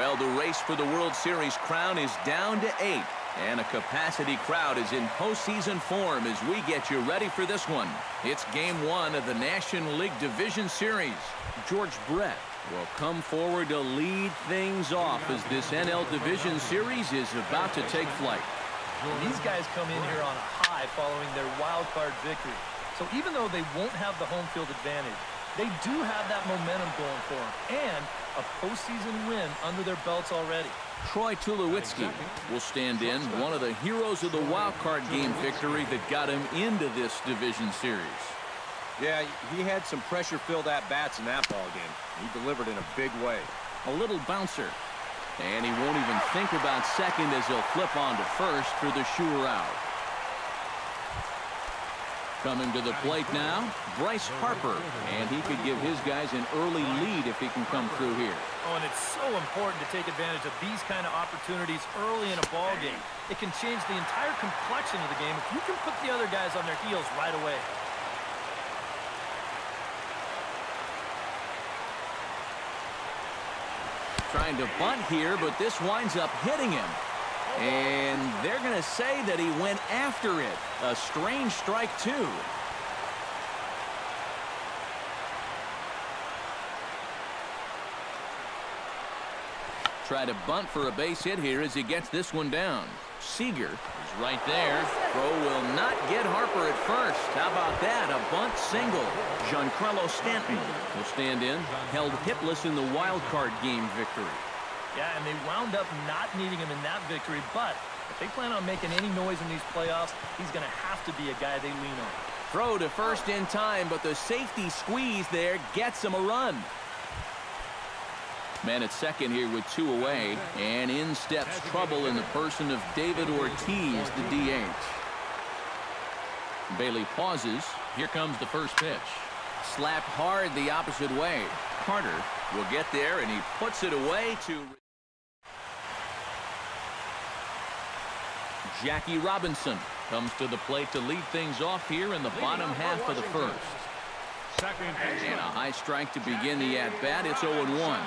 Well, the race for the World Series crown is down to 8. And a capacity crowd is in postseason form as we get you ready for this one. It's Game 1 of the National League Division Series. George Brett will come forward to lead things off as this NL Division Series is about to take flight. These guys come in here on a high following their wild card victory. So even though they won't have the home field advantage, they do have that momentum going for them and a postseason win under their belts already. Troy Tulowitzki will stand in, one of the heroes of the wild card game victory that got him into this division series. Yeah, he had some pressure-filled at-bats in that ball game. He delivered in a big way. A little bouncer. And he won't even think about second as he'll flip on to first for the sure out. Coming to the plate now, Bryce Harper. And he could give his guys an early lead if he can come through here. Oh, and it's so important to take advantage of these kind of opportunities early in a ball game. It can change the entire complexion of the game if you can put the other guys on their heels right away. Trying to bunt here, but this winds up hitting him. And they're going to say that he went after it. A strange strike, too. Try to bunt for a base hit here as he gets this one down. Seager is right there. Throw will not get Harper at first. How about that? A bunt single. Giancarlo Stanton will stand in, held hitless in the wild card game victory. Yeah, and they wound up not needing him in that victory, but if they plan on making any noise in these playoffs, he's going to have to be a guy they lean on. Throw to first in time, but the safety squeeze there gets him a run. Man at second here with 2 away, and in steps trouble in the person of David Ortiz, the DH. Bailey pauses. Here comes the first pitch. Slapped hard the opposite way. Carter will get there, and he puts it away to Jackie Robinson. Comes to the plate to lead things off here in the bottom half of the first. And a high strike to begin the at-bat. It's 0-1.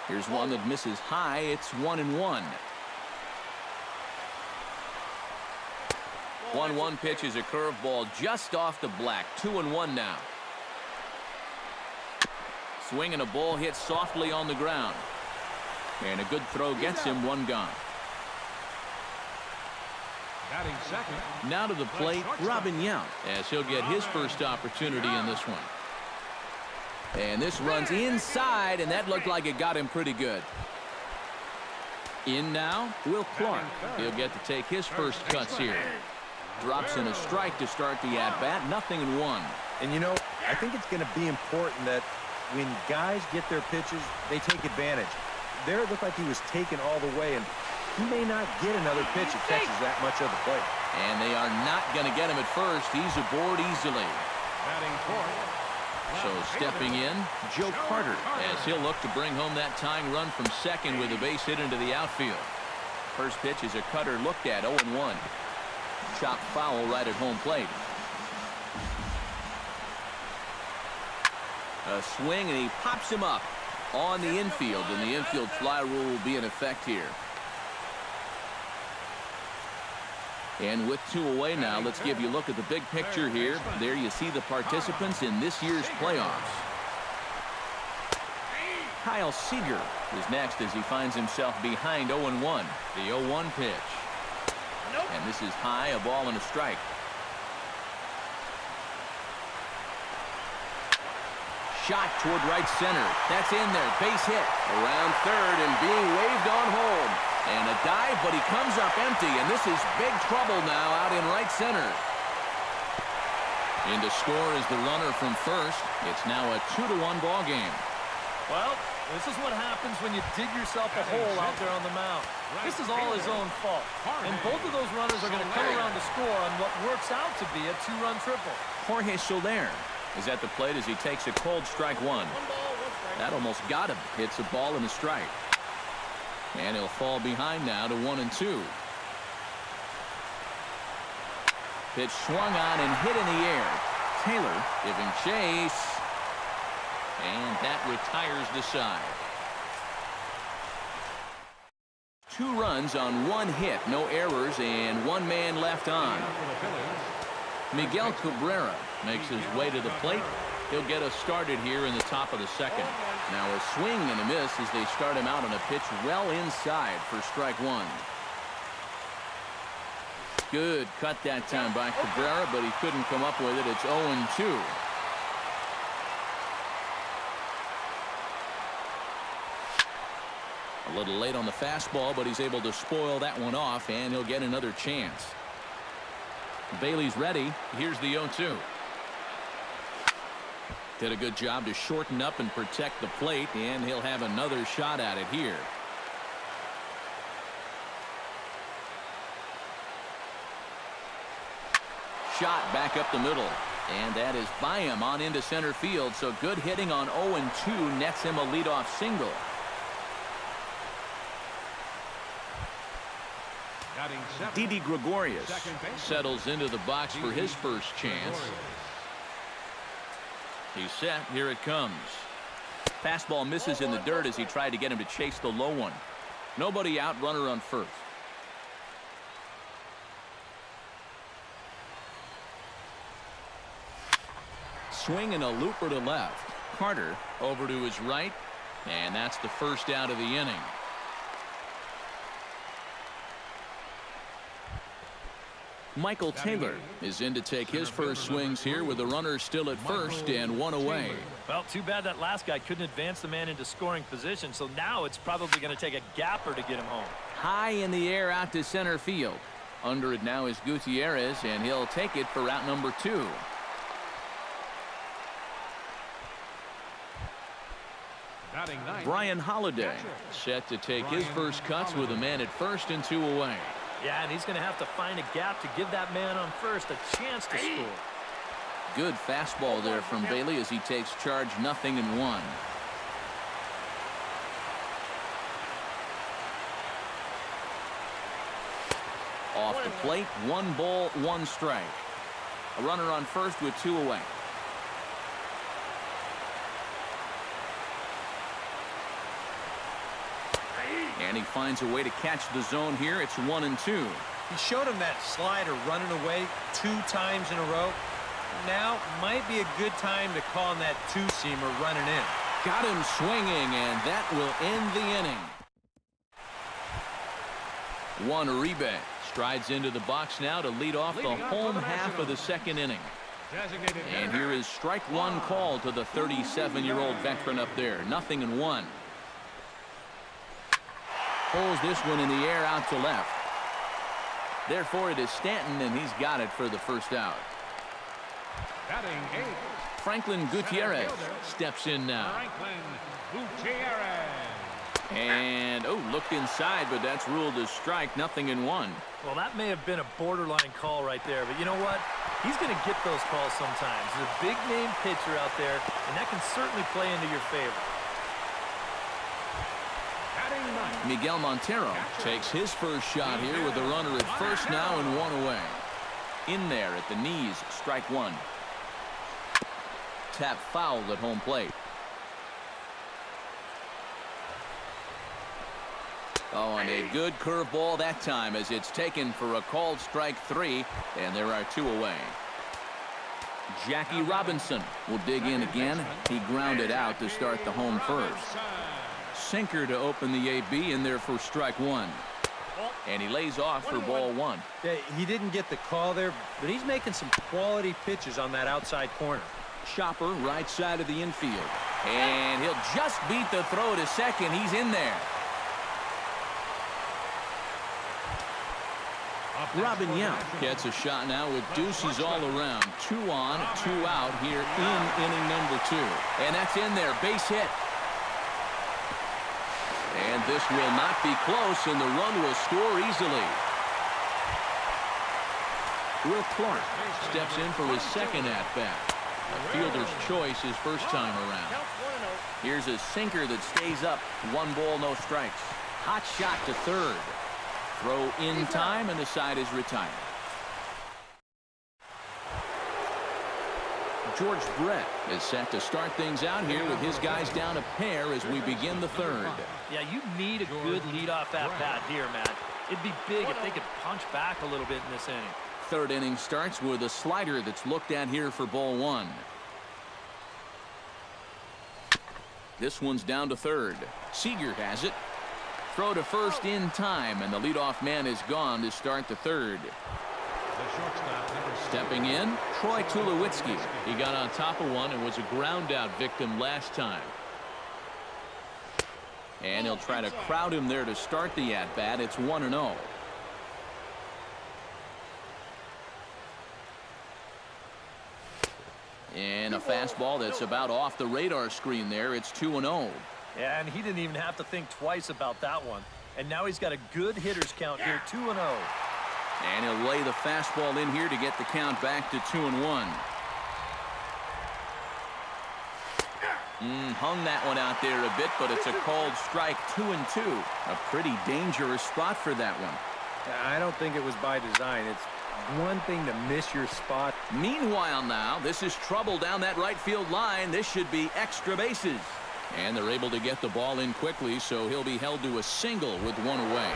Here's one that misses high. It's 1-1. 1-1 pitch is a curveball just off the black. 2-1 now. Swing and a ball hit softly on the ground. And a good throw gets him one gone. Now to the plate, Robin Yount, as he'll get his first opportunity in this one. And this runs inside, and that looked like it got him pretty good. In now, Will Clark. He'll get to take his first cuts here. Drops in a strike to start the at-bat, 0-1. And you know, I think it's going to be important that when guys get their pitches, they take advantage. There it looked like he was taken all the way, and he may not get another pitch if catches that much of the plate. And they are not going to get him at first. He's aboard easily. So stepping in, Joe Carter, as he'll look to bring home that tying run from second with a base hit into the outfield. First pitch is a cutter looked at, 0-1. Chopped foul right at home plate. A swing, and he pops him up on the infield, and the infield fly rule will be in effect here. And with 2 away now, let's give you a look at the big picture here. There you see the participants in this year's playoffs. Kyle Seager is next as he finds himself behind 0-1. The 0-1 pitch. And this is high, a ball and a strike. Shot toward right center. That's in there. Base hit. Around third and being waved on home. And a dive, but he comes up empty, and this is big trouble now out in right center. In to score is the runner from first. It's now a 2-1 ball game. Well, this is what happens when you dig yourself a hole out there on the mound. This is all his own fault. And both of those runners are going to come around to score on what works out to be a 2-run triple. Jorge Soler is at the plate as he takes a cold strike one. That almost got him. Hits a ball and a strike. And he'll fall behind now to 1-2. Pitch swung on and hit in the air. Taylor giving chase. And that retires the side. 2 runs on 1 hit, no errors, and 1 man left on. Miguel Cabrera makes his way to the plate. He'll get us started here in the top of the second. Now a swing and a miss as they start him out on a pitch well inside for strike 1. Good cut that time by Cabrera, but he couldn't come up with it. It's 0-2. A little late on the fastball, but he's able to spoil that one off, and he'll get another chance. Bailey's ready. Here's the 0-2. Did a good job to shorten up and protect the plate, and he'll have another shot at it here. Shot back up the middle, and that is by him on into center field. So good hitting on 0-2 nets him a leadoff single. Didi Gregorius settles into the box for his first chance. He's set. Here it comes. Fastball misses in the dirt as he tried to get him to chase the low one. Nobody out, runner on first. Swing and a looper to left. Carter over to his right, and that's the first out of the inning. Michael Taylor is in to take his first swings here with the runner still at first and 1 away. Well, too bad that last guy couldn't advance the man into scoring position, so now it's probably going to take a gapper to get him home. High in the air out to center field. Under it now is Gutierrez, and he'll take it for out number 2. Brian Holiday set to take his first cuts with a man at first and 2 away. Yeah, and he's going to have to find a gap to give that man on first a chance to score. Good fastball there from Bailey as he takes charge, 0-1. Off the plate, 1 ball, 1 strike. A runner on first with 2 away. And he finds a way to catch the zone here. It's 1-2. He showed him that slider running away 2 times in a row. Now might be a good time to call him that 2-seamer running in. Got him swinging, and that will end the inning. Juan Uribe strides into the box now to lead off the home half of the second inning. And here is strike 1 call to the 37-year-old veteran up there. 0-1. Pulls this one in the air out to left. Therefore, it is Stanton, and he's got it for the first out. Franklin Gutierrez steps in now. And, looked inside, but that's ruled a strike. 0-1. Well, that may have been a borderline call right there, but you know what? He's going to get those calls sometimes. He's a big-name pitcher out there, and that can certainly play into your favor. Miguel Montero takes his first shot here with the runner at first now and 1 away. In there at the knees, strike 1. Tap fouled at home plate. Oh, and a good curveball that time as it's taken for a called strike 3, and there are 2 away. Jackie Robinson will dig in again. He grounded out to start the home first. Sinker to open the AB in there for strike 1. And he lays off for ball 1. Yeah, he didn't get the call there, but he's making some quality pitches on that outside corner. Chopper right side of the infield. And he'll just beat the throw to second. He's in there. Robin Yount gets a shot now with deuces all around. 2 on, 2 out here in inning number 2. And that's in there. Base hit. And this will not be close, and the run will score easily. Will Clark steps in for his second at-bat. A fielder's choice his first time around. Here's a sinker that stays up. 1 ball, no strikes. Hot shot to third. Throw in time, and the side is retired. George Brett is set to start things out here with his guys down a pair as we begin the third. Yeah, you need a good leadoff at-bat here, Matt. It'd be big if they could punch back a little bit in this inning. Third inning starts with a slider that's looked at here for ball one. This one's down to third. Seager has it. Throw to first in time, and the leadoff man is gone to start the third. Stepping in, Troy Tulowitzki. He got on top of one and was a ground-out victim last time. And he'll try to crowd him there to start the at-bat. It's 1-0. And a fastball that's about off the radar screen there. It's 2-0. Yeah, and he didn't even have to think twice about that one. And now he's got a good hitter's count here, 2-0. And he'll lay the fastball in here to get the count back to 2-1. Hung that one out there a bit, but it's a called strike. 2-2. A pretty dangerous spot for that one. I don't think it was by design. It's one thing to miss your spot. Meanwhile now, this is trouble down that right field line. This should be extra bases. And they're able to get the ball in quickly, so he'll be held to a single with one away.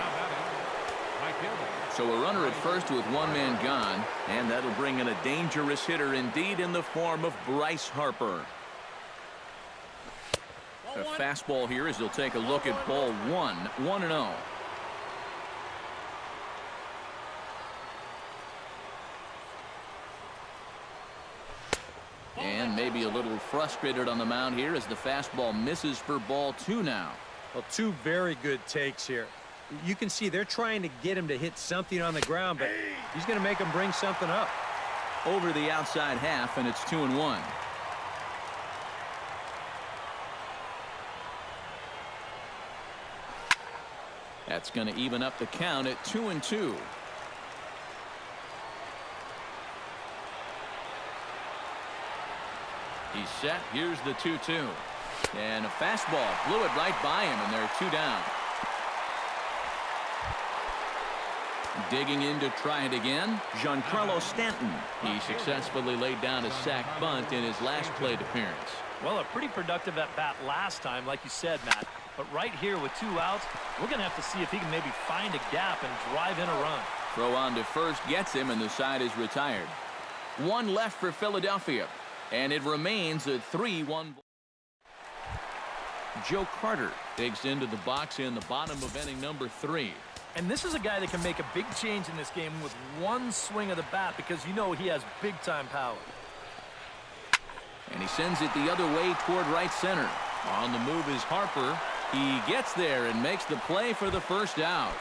So a runner at first with one man gone, and that'll bring in a dangerous hitter indeed in the form of Bryce Harper. A fastball here as they'll take a look at ball one, 1-0. And maybe a little frustrated on the mound here as the fastball misses for ball two now. Well, two very good takes here. You can see they're trying to get him to hit something on the ground, but he's going to make him bring something up. Over the outside half, and it's 2-1. That's going to even up the count at 2-2. He's set. Here's the 2-2. And a fastball blew it right by him, and they're two down. Digging in to try it again, Giancarlo Stanton. He successfully laid down a sac bunt in his last plate appearance. Well, a pretty productive at-bat last time, like you said, Matt. But right here with two outs, we're going to have to see if he can maybe find a gap and drive in a run. Throw on to first gets him, and the side is retired. One left for Philadelphia, and it remains a 3-1. Joe Carter digs into the box in the bottom of inning number 3. And this is a guy that can make a big change in this game with one swing of the bat because you know he has big-time power. And he sends it the other way toward right center. On the move is Harper. He gets there and makes the play for the first out.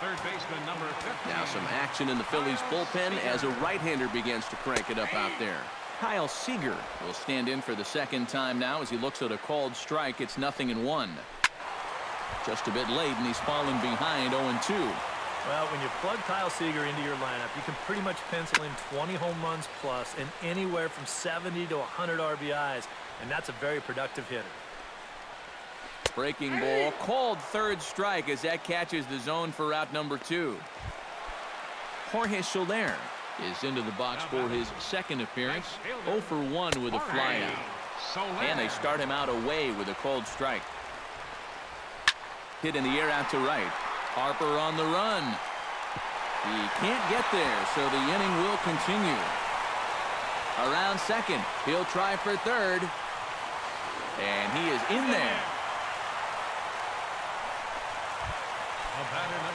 Third baseman number 15. Now some action in the Phillies bullpen as a right-hander begins to crank it up out there. Kyle Seager will stand in for the second time now as he looks at a called strike. It's 0-1. Just a bit late, and he's fallen behind 0-2. Well, when you plug Kyle Seager into your lineup, you can pretty much pencil in 20 home runs plus and anywhere from 70 to 100 RBIs, and that's a very productive hitter. Breaking ball, called third strike as that catches the zone for out number 2. Jorge Soler is into the box for his second appearance. 0 for 1 with a flyout. And they start him out away with a called strike. Hit in the air out to right. Harper on the run. He can't get there, so the inning will continue. Around second, he'll try for third. And he is in there.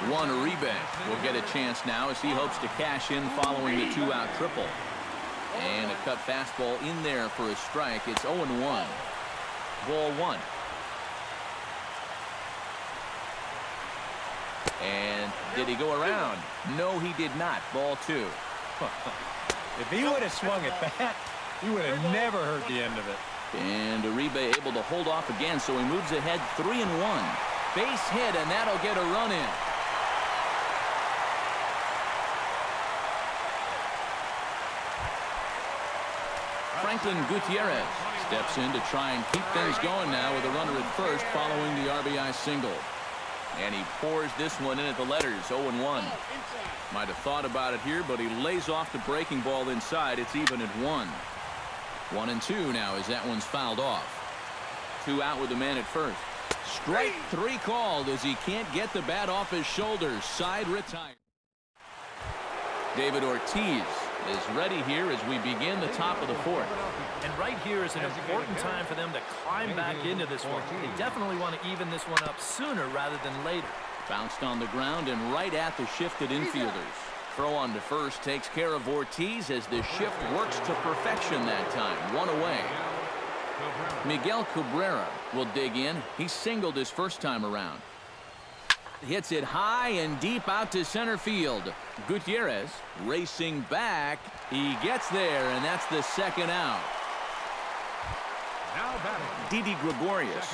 Juan Uribe will get a chance now as he hopes to cash in following the 2-out triple. And a cut fastball in there for a strike. It's 0-1. Ball 1. And did he go around? No, he did not. Ball 2. If he would have swung at that, he would have never heard the end of it. And Uribe able to hold off again, so he moves ahead 3-1. Base hit, and that'll get a run in. Franklin Gutierrez steps in to try and keep things going now with a runner at first following the RBI single. And he pours this one in at the letters, 0-1. Might have thought about it here, but he lays off the breaking ball inside. It's even at 1. 1-2 now as that one's fouled off. 2 out with the man at first. Strike 3 called as he can't get the bat off his shoulders. Side retired. David Ortiz is ready here as we begin the top of the 4th. And right here is an important time for them to climb back into this one. They definitely want to even this one up sooner rather than later. Bounced on the ground and right at the shifted infielders. Throw on to first takes care of Ortiz as the shift works to perfection that time. 1 away. Miguel Cabrera will dig in. He singled his first time around. Hits it high and deep out to center field. Gutierrez racing back. He gets there, and that's the 2nd out. Now batting. Didi Gregorius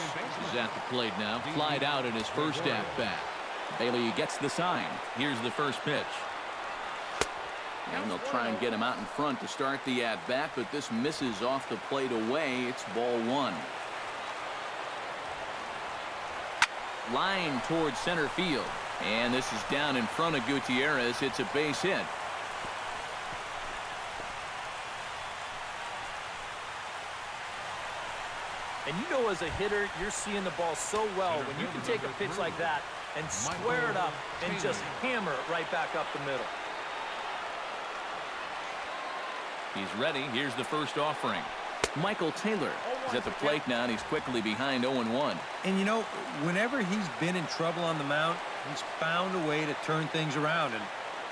is at the plate now. Flied out at his first at-bat. Bailey gets the sign. Here's the first pitch. And they'll try and get him out in front to start the at-bat, but this misses off the plate away. It's ball 1. Line towards center field. And this is down in front of Gutierrez. It's a base hit. And you know, as a hitter, you're seeing the ball so well when you can take a pitch like that and square it up and just hammer it right back up the middle. He's ready. Here's the first offering. Michael Taylor is at the plate now, and he's quickly behind 0-1. And, you know, whenever he's been in trouble on the mound, he's found a way to turn things around. And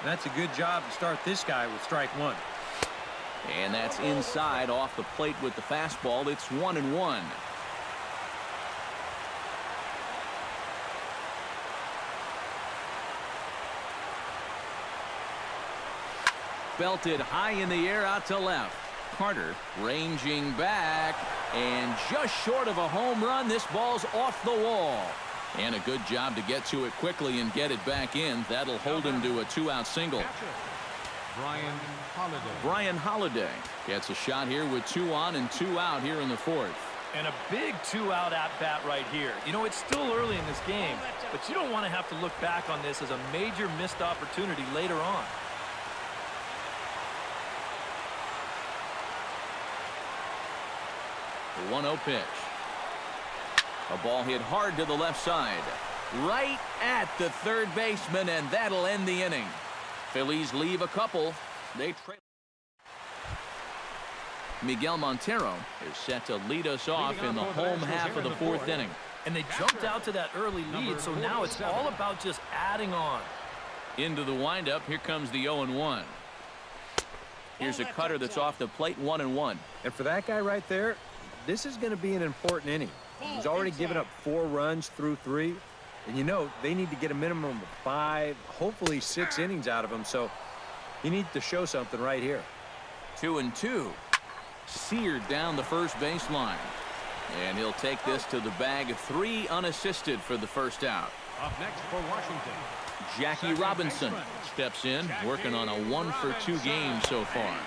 that's a good job to start this guy with strike 1. And that's inside off the plate with the fastball. It's 1-1. Belted high in the air out to left. Carter ranging back and just short of a home run. This ball's off the wall. And a good job to get to it quickly and get it back in. That'll hold him to a 2-out single. Brian Holiday gets a shot here with 2 on and 2 out here in the 4th. And a big 2-out at-bat right here. You know, it's still early in this game, but you don't want to have to look back on this as a major missed opportunity later on. The 1-0 pitch. A ball hit hard to the left side. Right at the third baseman, and that'll end the inning. Phillies leave a couple. They trail. Miguel Montero is set to lead us off in the home half of the 4th inning. And they jumped out to that early lead, so now it's all about just adding on. Into the windup. Here comes the 0-1. Here's a cutter that's off the plate. 1-1. And for that guy right there, this is going to be an important inning. He's already given up 4 runs through 3. And, you know, they need to get a minimum of 5, hopefully 6 innings out of him. So he needs to show something right here. 2-2. Seared down the first baseline. And he'll take this to the bag of 3 unassisted for the first out. Up next for Washington, Jackie Robinson steps in, working on a 1-for-2 game so far.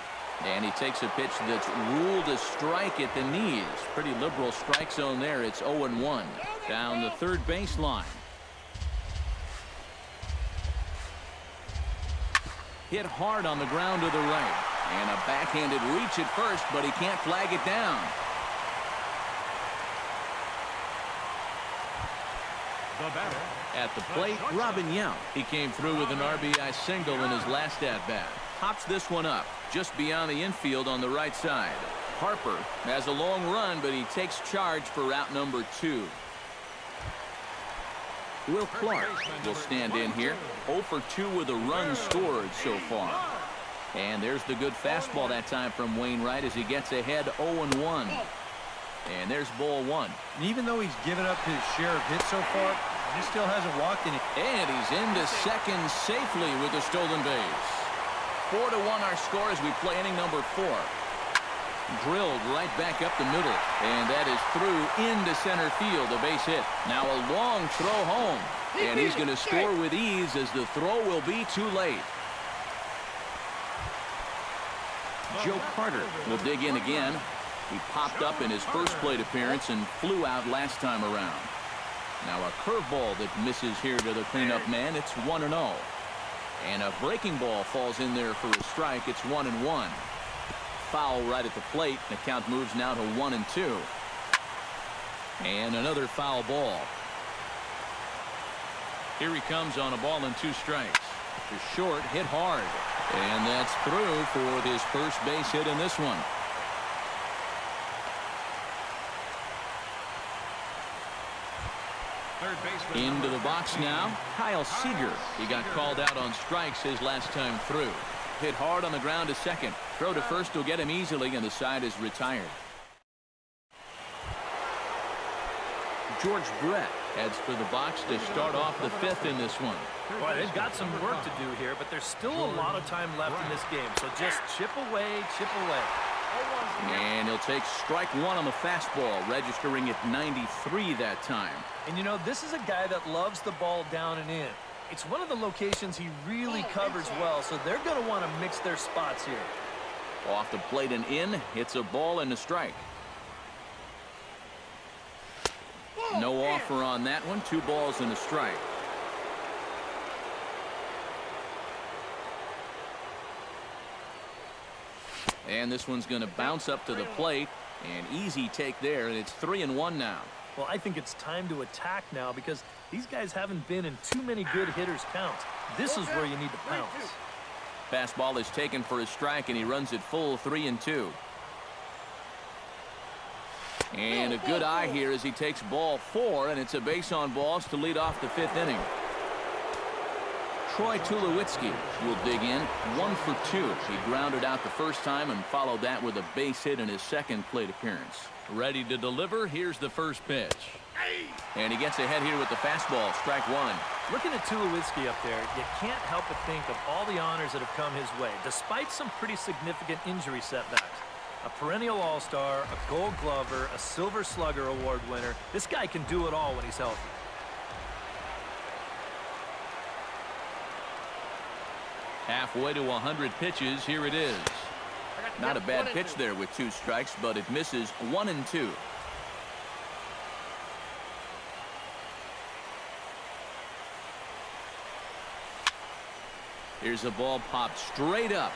And he takes a pitch that's ruled a strike at the knees. Pretty liberal strike zone there. It's 0-1. Down the third baseline. Hit hard on the ground to the right. And a backhanded reach at first, but he can't flag it down. the batter. At the plate, Robin Yount. He came through with an RBI single in his last at-bat. Pops this one up just beyond the infield on the right side. Harper has a long run, but he takes charge for route number 2. Will Clark will stand in here. 0 for 2 with a run scored so far. And there's the good fastball that time from Wainwright as he gets ahead 0-1. And there's ball 1. And even though he's given up his share of hits so far, he still hasn't walked any. And he's into second safely with the stolen base. 4-1 our score as we play inning number 4. Drilled right back up the middle. And that is through into center field, a base hit. Now a long throw home. And he's going to score with ease as the throw will be too late. Joe Carter will dig in again. He popped up in his first plate appearance and flew out last time around. Now a curveball that misses here to the cleanup man. It's 1-0. And a breaking ball falls in there for a strike. It's 1-1. foul right at the plate. The count moves now to 1-2. And another foul ball. Here he comes on a ball and 2 strikes. To short, hit hard. And that's through for his first base hit in this one. Third baseman Into the box now, Kyle Seager. He got called out on strikes his last time through. Hit hard on the ground to second. Throw to first will get him easily, and the side is retired. George Brett heads for the box to start off the 5th in this one. Boy, they've got some work to do here, but there's still a lot of time left in this game. So just chip away, chip away. And he'll take strike 1 on the fastball, registering at 93 that time. And you know, this is a guy that loves the ball down and in. It's one of the locations he really covers well, so they're going to want to mix their spots here. Off the plate and in, it's a ball and a strike. No offer on that one. 2 balls and a strike. And this one's going to bounce up to the plate. An easy take there, and it's 3-1 now. Well, I think it's time to attack now because these guys haven't been in too many good hitters' counts. This is where you need to pounce. Fastball is taken for a strike, and he runs it full 3-2. And a good eye here as he takes ball 4, and it's a base on balls to lead off the 5th inning. Troy Tulowitzki will dig in 1 for 2. He grounded out the first time and followed that with a base hit in his second plate appearance. Ready to deliver. Here's the first pitch. And he gets ahead here with the fastball. Strike 1. Looking at Tulowitzki up there, you can't help but think of all the honors that have come his way, despite some pretty significant injury setbacks. A perennial all-star, a gold glover, a silver slugger award winner. This guy can do it all when he's healthy. Halfway to 100 pitches. Here it is. Not a bad pitch there with 2 strikes, but it misses 1-2. Here's a ball popped straight up,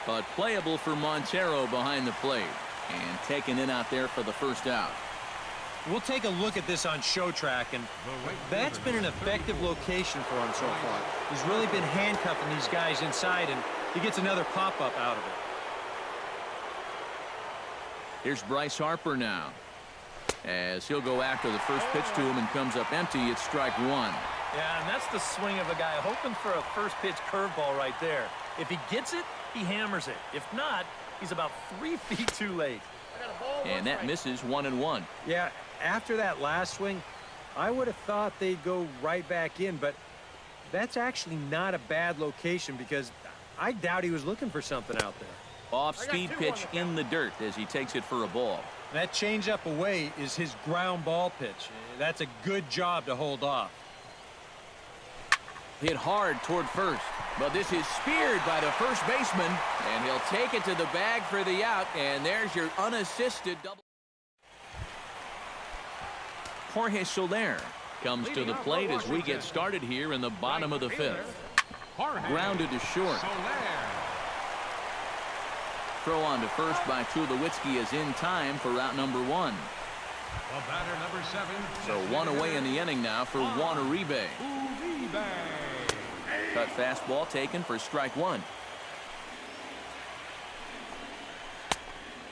but playable for Montero behind the plate, and taken in out there for the first out. We'll take a look at this on show track, and that's been an effective location for him so far. He's really been handcuffing these guys inside, and he gets another pop-up out of it. Here's Bryce Harper now, as he'll go after the first pitch to him and comes up empty. It's strike 1. Yeah, and that's the swing of a guy hoping for a first pitch curveball right there. If he gets it, he hammers it. If not, he's about 3 feet too late. And that misses 1-1. Yeah, after that last swing, I would have thought they'd go right back in, but that's actually not a bad location because I doubt he was looking for something out there. Off-speed pitch in the dirt as he takes it for a ball. That changeup away is his ground ball pitch. That's a good job to hold off. Hit hard toward first, but this is speared by the first baseman, and he'll take it to the bag for the out, and there's your unassisted double. Jorge Soler comes to the plate as we get started here in the bottom of the 5th. Grounded to short. Throw on to first by Tulowitzki is in time for out number 1. The batter, number 7. So 1 away in the inning now for Juan Uribe. Cut fastball taken for strike 1.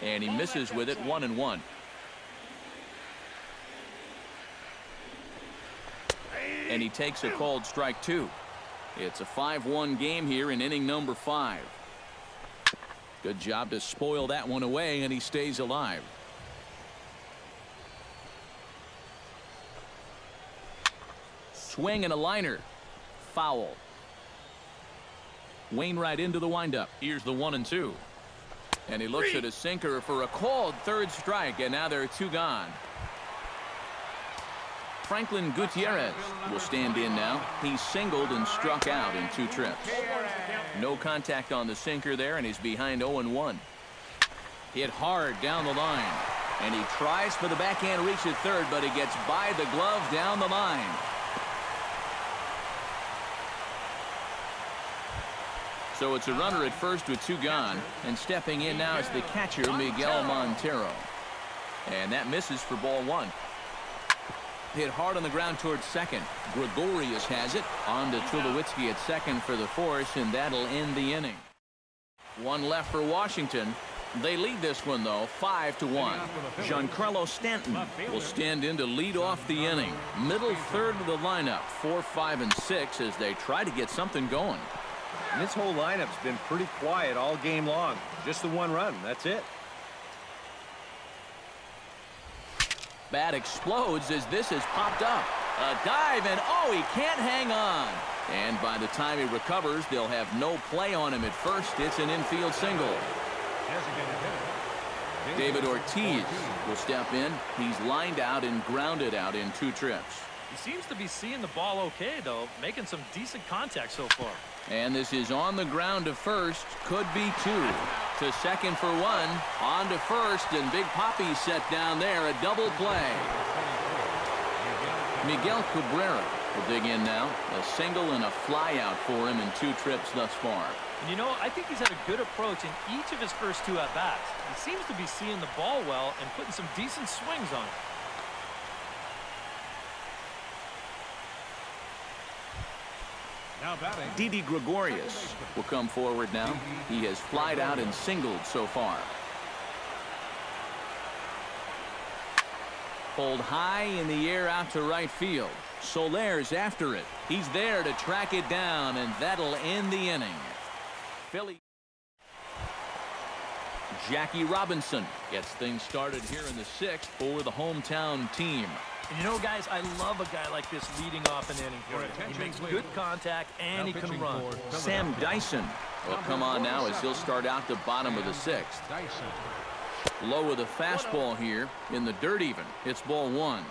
And he misses with it 1-1. And he takes a called strike 2. It's a 5-1 game here in inning number 5. Good job to spoil that one away, and he stays alive. Swing and a liner. Foul. Wainwright into the windup. Here's the 1-2. And he looks at a sinker for a called third strike, and now there are 2 gone. Franklin Gutierrez will stand in now. He's singled and struck out in 2 trips. No contact on the sinker there, and he's behind 0-1. Hit hard down the line, and he tries for the backhand reach at third, but he gets by the glove down the line. So it's a runner at first with 2 gone, and stepping in now is the catcher, Miguel Montero. And that misses for ball 1. Hit hard on the ground towards second. Gregorius has it. On to Tulowitzki at second for the force, and that'll end the inning. 1 left for Washington. They lead this one, though, 5-1. Giancarlo Stanton will stand in to lead off the inning. Middle third of the lineup, 4, 5, and 6 as they try to get something going. And this whole lineup's been pretty quiet all game long. Just the 1 run. That's it. Bat explodes as this has popped up. A dive, and oh, he can't hang on. And by the time he recovers, they'll have no play on him at first. It's an infield single. David Ortiz will step in. He's lined out and grounded out in 2 trips. He seems to be seeing the ball okay, though, making some decent contact so far. And this is on the ground to first. Could be 2. To second for 1. On to first, and Big Papi set down there. A double play. Miguel Cabrera will dig in now. A single and a fly out for him in 2 trips thus far. And you know, I think he's had a good approach in each of his first 2 at-bats. He seems to be seeing the ball well and putting some decent swings on it. Now batting. Didi Gregorius will come forward now. He has flied out and singled so far. Pulled high in the air out to right field. Soler's after it. He's there to track it down, and that'll end the inning. Philly. Jackie Robinson gets things started here in the 6th for the hometown team. And you know, guys, I love a guy like this leading off an inning for you. He makes good contact, and he can run. Sam Dyson will come on now as he'll start out the bottom of the 6th. Low with a fastball here in the dirt even. It's ball 1.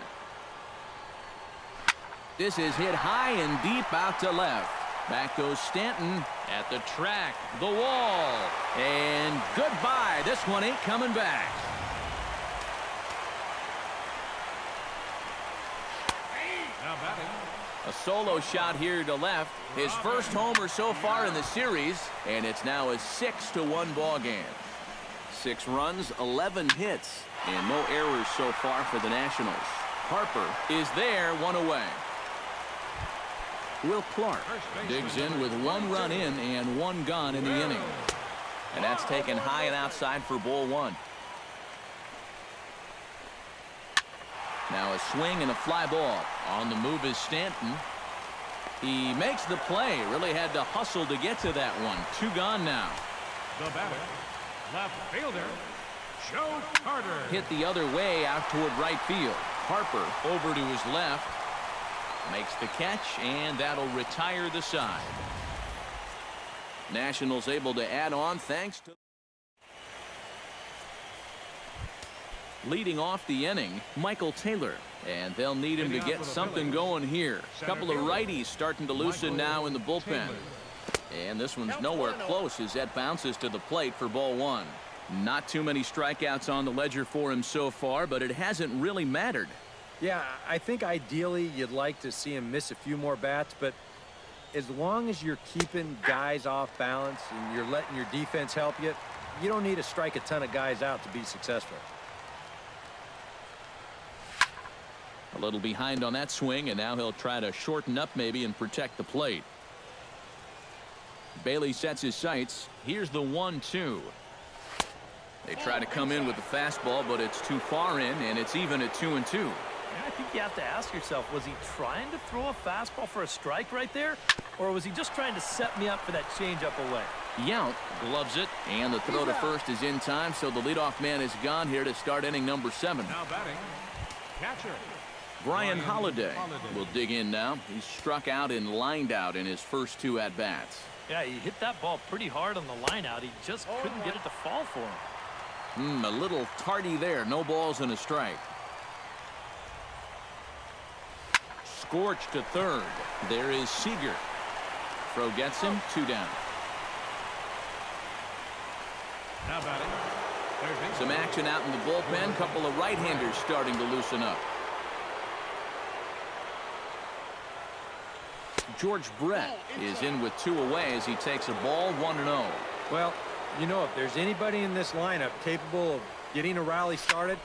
This is hit high and deep out to left. Back goes Stanton at the track, the wall, and goodbye. This one ain't coming back. Now batting. A solo shot here to left. His first homer so far in the series, and it's now a 6-1 ball game. 6 runs, 11 hits, and no errors so far for the Nationals. Harper is there, 1 away. Will Clark digs in with 1 run in and 1 gone in the inning. And that's taken high and outside for ball 1. Now a swing and a fly ball. On the move is Stanton. He makes the play. Really had to hustle to get to that one. 2 gone now. The batter, left fielder, Joe Carter. Hit the other way out toward right field. Harper over to his left. Makes the catch, and that'll retire the side. Nationals able to add on thanks to leading off the inning, Michael Taylor, and they'll need him to get something going here. A couple of righties starting to loosen now in the bullpen. And this one's nowhere close as that bounces to the plate for ball 1. Not too many strikeouts on the ledger for him so far, but it hasn't really mattered. Yeah, I think ideally you'd like to see him miss a few more bats, but as long as you're keeping guys off balance and you're letting your defense help you, you don't need to strike a ton of guys out to be successful. A little behind on that swing, and now he'll try to shorten up maybe and protect the plate. Bailey sets his sights. Here's the 1-2. They try to come in with the fastball, but it's too far in, and it's even at 2-2. I think you have to ask yourself, was he trying to throw a fastball for a strike right there? Or was he just trying to set me up for that changeup away? Yount gloves it, and the throw to first is in time, so the leadoff man is gone here to start inning number 7. Now batting, catcher. Brian Holiday will dig in now. He's struck out and lined out in his first 2 at-bats. Yeah, he hit that ball pretty hard on the line out. He just couldn't get it to fall for him. A little tardy there. No balls and a strike. Scorch to third. There is Seager. Throw gets him. 2 down. Now batting, third base. Some action out in the bullpen. Couple of right-handers starting to loosen up. George Brett is in with 2 away as he takes a ball 1-0. Well, you know, if there's anybody in this lineup capable of getting a rally started,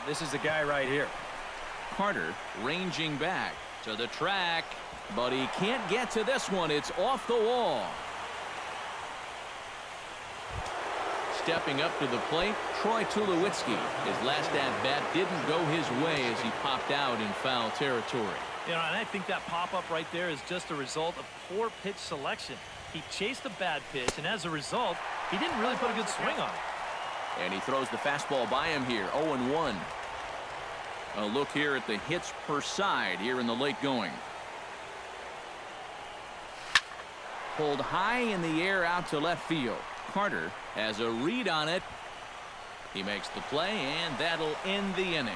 this is the guy right here. Carter ranging back to the track, but he can't get to this one. It's off the wall. Stepping up to the plate, Troy Tulowitzki. His last at-bat didn't go his way as he popped out in foul territory. You know, and I think that pop-up right there is just a result of poor pitch selection. He chased a bad pitch, and as a result, he didn't really put a good swing on it. And he throws the fastball by him here, 0-1. A look here at the hits per side here in the late going. Pulled high in the air out to left field. Carter has a read on it. He makes the play, and that'll end the inning.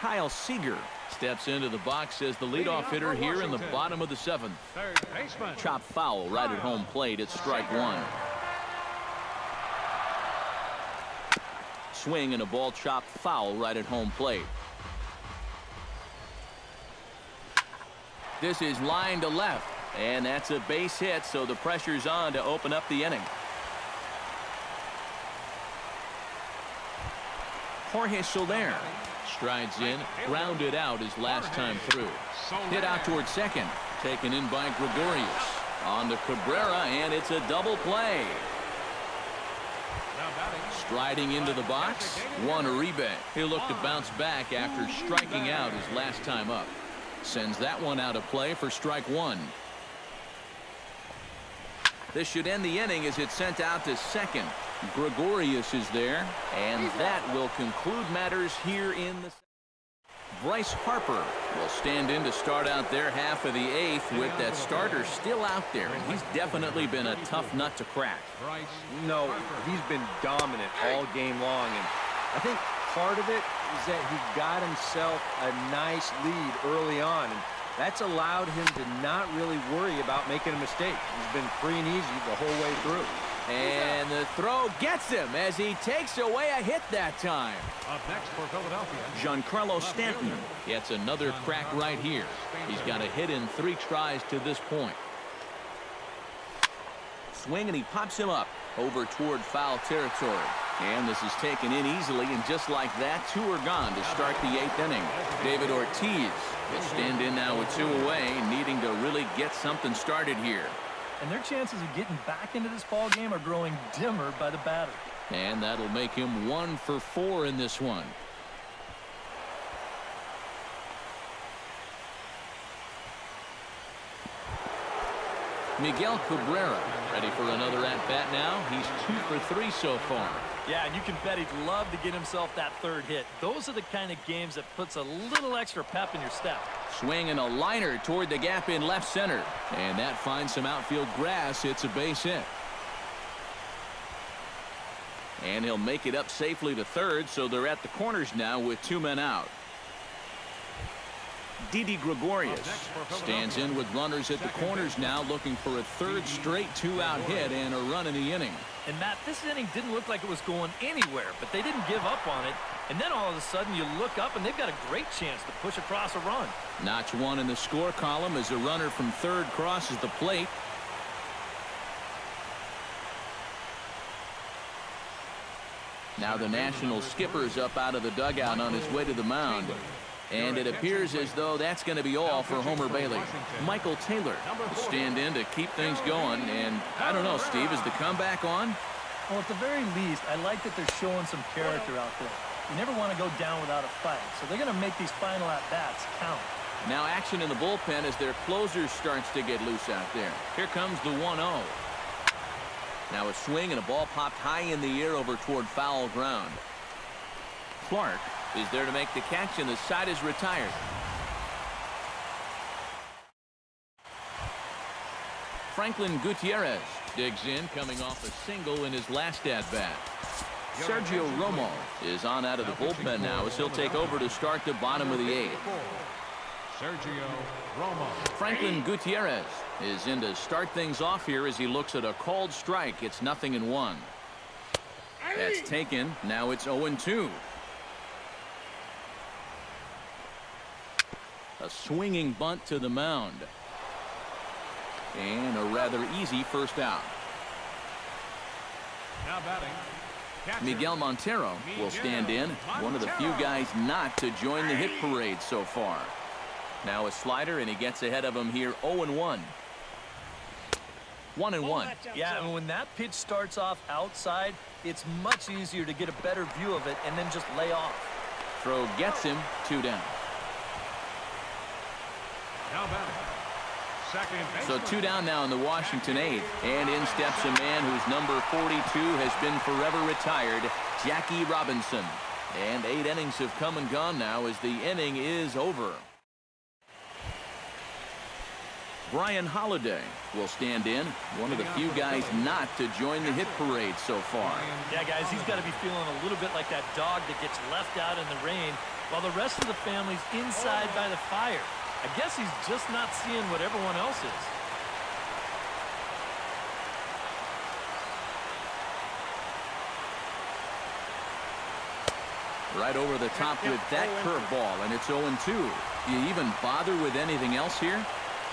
Kyle Seager steps into the box as the leadoff hitter here in the bottom of the 7th. Third baseman. Chop foul right at home plate. It's strike 1. Swing and a ball chopped foul right at home plate. This is line to left, and that's a base hit, so the pressure's on to open up the inning. Jorge Soler strides in, grounded out his last time through. Hit out towards second, taken in by Gregorius. On to Cabrera, and it's a double play. Striding into the box, Juan Uribe. He'll look to bounce back after striking out his last time up. Sends that one out of play for strike 1. This should end the inning as it's sent out to second. Gregorius is there, and that will conclude matters here in the... Bryce Harper will stand in to start out their half of the 8th with that starter still out there, and he's definitely been a tough nut to crack. No, he's been dominant all game long, and I think part of it is that he got himself a nice lead early on, and that's allowed him to not really worry about making a mistake. He's been free and easy the whole way through. And the throw gets him as he takes away a hit that time. Up next for Philadelphia, Giancarlo Stanton gets another crack right here. He's got a hit in 3 tries to this point. Swing, and he pops him up over toward foul territory. And this is taken in easily, and just like that, 2 are gone to start the 8th inning. David Ortiz will stand in now with 2 away, needing to really get something started here. And their chances of getting back into this ball game are growing dimmer by the batter. And that'll make him 1 for 4 in this one. Miguel Cabrera ready for another at-bat now. He's 2 for 3 so far. Yeah, and you can bet he'd love to get himself that 3rd hit. Those are the kind of games that puts a little extra pep in your step. Swing and a liner toward the gap in left center. And that finds some outfield grass. It's a base hit. And he'll make it up safely to 3rd, so they're at the corners now with 2 men out. Didi Gregorius stands in with runners at the corners now, looking for a 3rd straight 2-out hit and a run in the inning. And Matt, this inning didn't look like it was going anywhere, but they didn't give up on it. And then all of a sudden you look up and they've got a great chance to push across a run. Notch 1 in the score column as a runner from 3rd crosses the plate. Now the National skipper's up out of the dugout on his way to the mound. And it appears as though that's going to be all for Homer Bailey. Michael Taylor will stand in to keep things going. And I don't know, Steve, is the comeback on? Well, at the very least, I like that they're showing some character out there. You never want to go down without a fight. So they're going to make these final at-bats count. Now action in the bullpen as their closer starts to get loose out there. Here comes the 1-0. Now a swing and a ball popped high in the air over toward foul ground. Clark is there to make the catch, and the side is retired. Franklin Gutierrez digs in, coming off a single in his last at-bat. Sergio Romo is on out of the bullpen now as he'll take over to start the bottom of the 8th. Sergio Romo. Franklin Gutierrez is in to start things off here as he looks at a called strike. It's 0-1. That's taken. Now it's 0-2. A swinging bunt to the mound. And a rather easy first out. Now batting, catcher, Miguel Montero will stand in. One of the few guys not to join the hit parade so far. Now a slider, and he gets ahead of him here. 0-1. 1-1. Yeah, and when that pitch starts off outside, it's much easier to get a better view of it and then just lay off. Throw gets him. 2 down. now batting, second So baseman. 2 down now in the Washington 8th. And in steps a man whose number 42 has been forever retired, Jackie Robinson. And 8 innings have come and gone now as the inning is over. Brian Holiday will stand in. One of the few guys not to join the hit parade so far. Yeah, guys, he's got to be feeling a little bit like that dog that gets left out in the rain while the rest of the family's inside by the fire. I guess he's just not seeing what everyone else is. Right over the top with that curveball, and it's 0-2. Do you even bother with anything else here?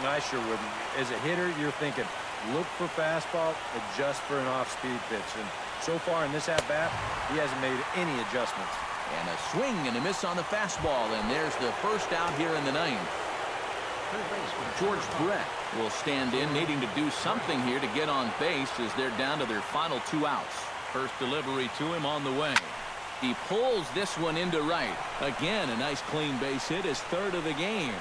No, I sure wouldn't. As a hitter, you're thinking, look for fastball, adjust for an off-speed pitch. And so far in this at-bat, he hasn't made any adjustments. And a swing and a miss on the fastball, and there's the first out here in the 9th. George Brett will stand in, needing to do something here to get on base as they're down to their final 2 outs. First delivery to him on the way. He pulls this one into right. Again, a nice clean base hit, his 3rd of the game.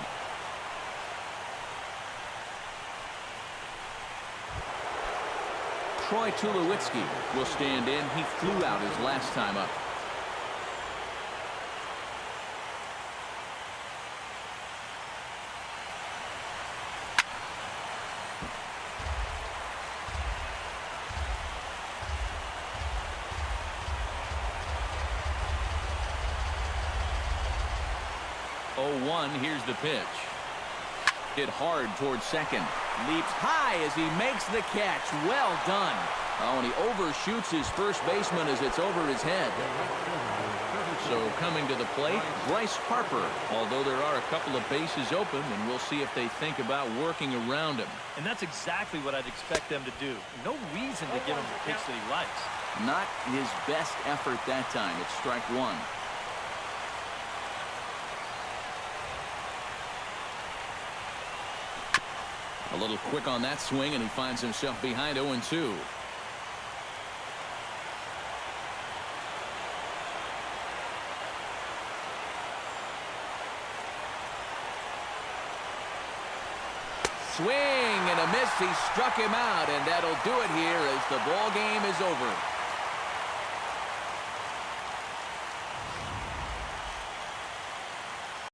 Troy Tulowitzki will stand in. He flew out his last time up. Here's the pitch. Hit hard towards second. Leaps high as he makes the catch. Well done. Oh, and he overshoots his first baseman as it's over his head. So coming to the plate, Bryce Harper. Although there are a couple of bases open, and we'll see if they think about working around him. And that's exactly what I'd expect them to do. No reason to give him the pitch that he likes. Not his best effort that time. It's strike 1. A little quick on that swing, and he finds himself behind 0-2. Swing and a miss. He struck him out, and that'll do it here as the ball game is over.